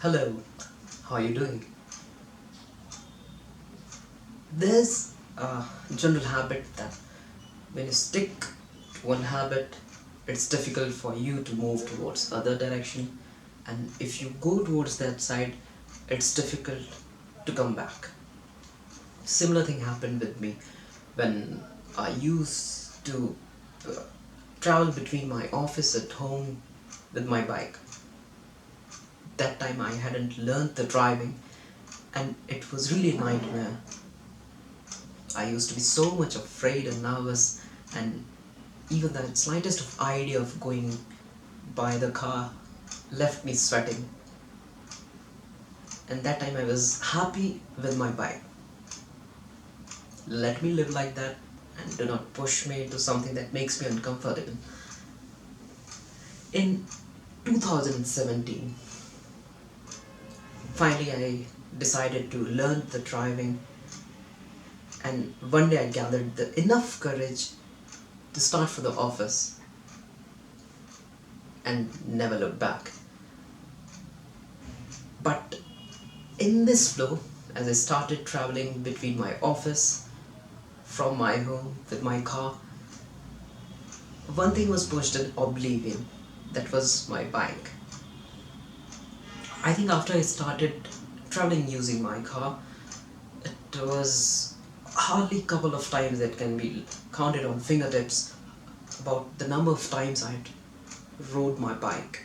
Hello, how are you doing? There's a general habit that when you stick to one habit, it's difficult for you to move towards other direction, and if you go towards that side, it's difficult to come back. Similar thing happened with me when I used to uh, travel between my office at home with my bike. That time I hadn't learned the driving, and it was really a nightmare. I used to be so much afraid and nervous, and even the slightest of idea of going by the car left me sweating. And that time I was happy with my bike. Let me live like that and do not push me into something that makes me uncomfortable. In 2017, finally I decided to learn the driving, and one day I gathered enough courage to start for the office and never look back. But in this flow, as I started traveling between my office, from my home with my car, one thing was pushed in oblivion. That was my bike. I think after I started traveling using my car, it was hardly a couple of times that can be counted on fingertips about the number of times I had rode my bike.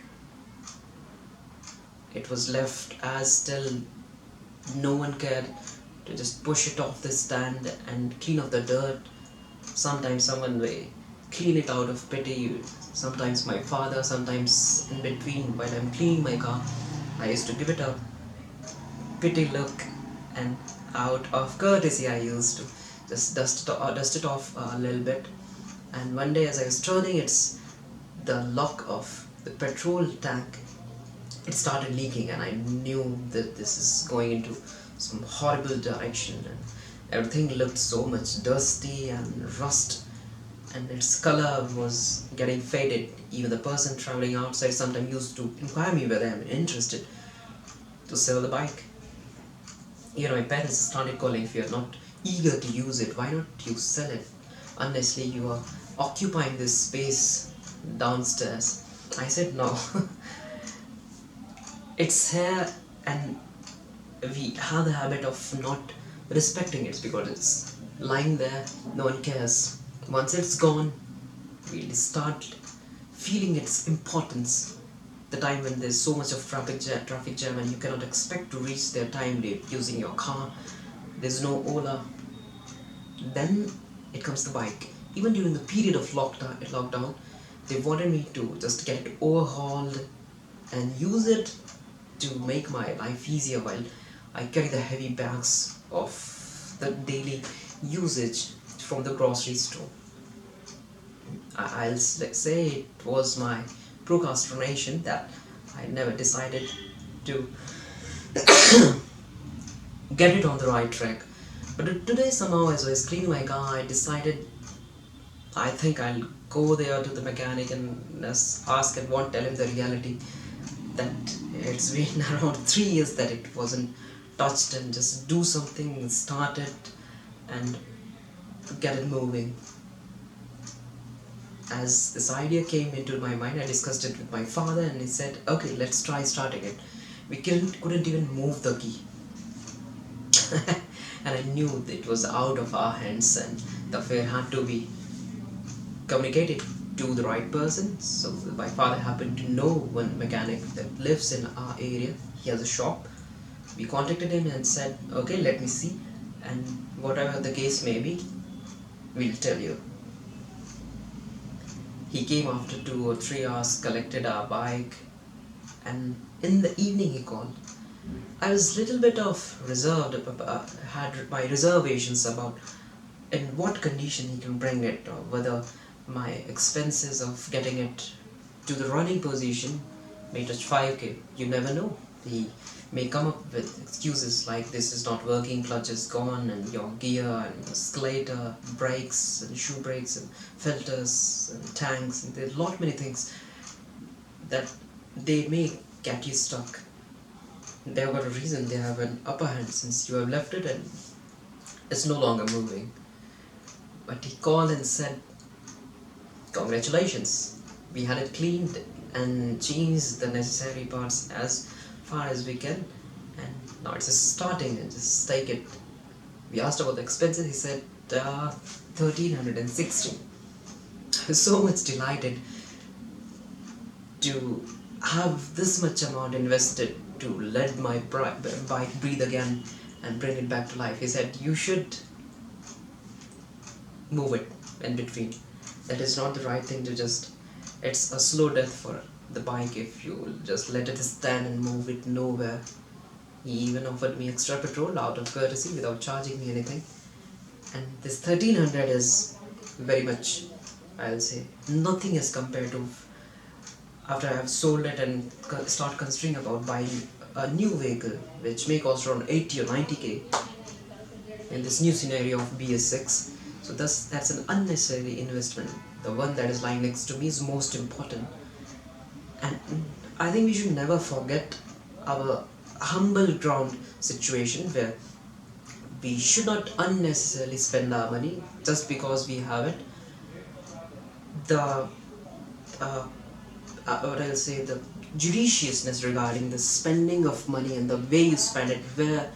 It was left as still, no one cared to just push it off the stand and clean off the dirt. Sometimes someone will clean it out of pity, sometimes my father, sometimes in between while I'm cleaning my car, I used to give it a pity look, and out of courtesy I used to just dust it off a little bit. And one day as I was turning the lock of the petrol tank, it started leaking, and I knew that this is going into some horrible direction, and everything looked so much dusty and rust, and its color was getting faded. Even the person traveling outside sometimes used to inquire me whether I'm interested to sell the bike. My parents started calling, if you're not eager to use it, why not you sell it? Honestly, you are occupying this space downstairs. I said no. It's here, and we have the habit of not respecting it because it's lying there, no one cares. Once it's gone, we'll start feeling its importance. The time when there's so much of traffic jam and you cannot expect to reach there timely using your car, there's no Ola, then it comes the bike. Even during the period of lockdown, they wanted me to just get it overhauled and use it to make my life easier while I carry the heavy bags of the daily usage from the grocery store. I'll say it was my procrastination that I never decided to get it on the right track. But today somehow as I was cleaning my car, I decided I think I'll go there to the mechanic and ask and won't tell him the reality that it's been around 3 years that it wasn't touched, and just do something, start it and get it moving. As this idea came into my mind, I discussed it with my father and he said, okay, let's try starting it. We couldn't even move the key. And I knew that it was out of our hands, and the affair had to be communicated to the right person. So my father happened to know one mechanic that lives in our area. He has a shop. We contacted him and said, okay, let me see, and whatever the case may be, we'll tell you. He came after 2 or 3 hours, collected our bike, and in the evening he called. I was a little bit of reserved, had my reservations about in what condition he can bring it, or whether my expenses of getting it to the running position may touch 5k. You never know. He may come up with excuses like this is not working, clutch is gone, and your gear and escalator, brakes and shoe brakes and filters and tanks, and there's a lot many things that they may get you stuck. They have got a reason, they have an upper hand since you have left it and it's no longer moving. But he called and said, congratulations, we had it cleaned and changed the necessary parts as far as we can, and now it's just starting and just take it. We asked about the expenses, he said 1360. I was so much delighted to have this much amount invested to let my bike breathe again and bring it back to life. He said, you should move it in between. That is not the right thing to just, it's a slow death for the bike if you just let it stand and move it nowhere. He even offered me extra petrol out of courtesy without charging me anything. And this 1300 is very much, I'll say, nothing as compared to after I have sold it and start considering about buying a new vehicle which may cost around 80 or 90k in this new scenario of BS6. So that's an unnecessary investment. The one that is lying next to me is most important. And I think we should never forget our humble ground situation where we should not unnecessarily spend our money just because we have it. The what I'll say, the judiciousness regarding the spending of money and the way you spend it, where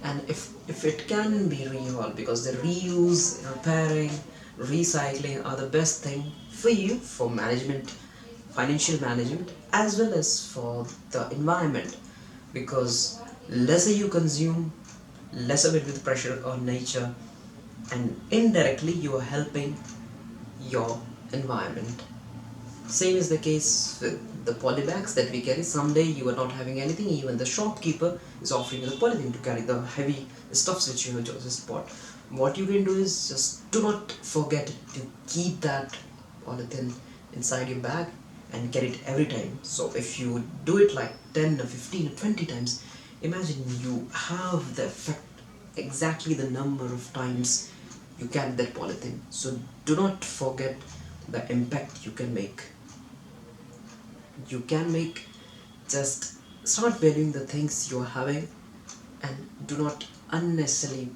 and if it can be reused, because the reuse, repairing, recycling are the best thing for you, for management, financial management, as well as for the environment, because lesser you consume, lesser bit with pressure on nature, and indirectly you are helping your environment. Same is the case with the polybags that we carry. Someday you are not having anything, even the shopkeeper is offering you the polythene to carry the heavy stuffs which you have just bought. What you can do is just do not forget to keep that polythene inside your bag and get it every time. So if you do it like 10 or 15 or 20 times, imagine you have the effect exactly the number of times you carry that polythene. So do not forget the impact you can make. You can make, just start valuing the things you're having and do not unnecessarily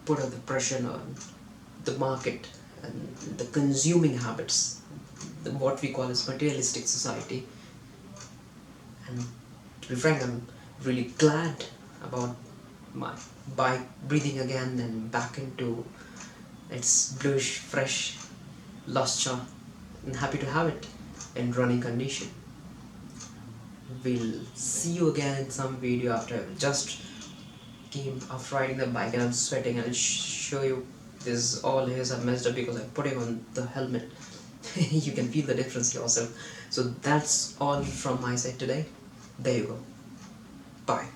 put up the pressure on the market and the consuming habits, what we call as materialistic society. And to be frank, I'm really glad about my bike breathing again and back into its bluish, fresh luster, and happy to have it in running condition. We'll see you again in some video after I just came after riding the bike and I'm sweating, and I'll show you this all hairs are messed up because I'm putting on the helmet. You can feel the difference yourself. So that's all from my side today. There you go. Bye.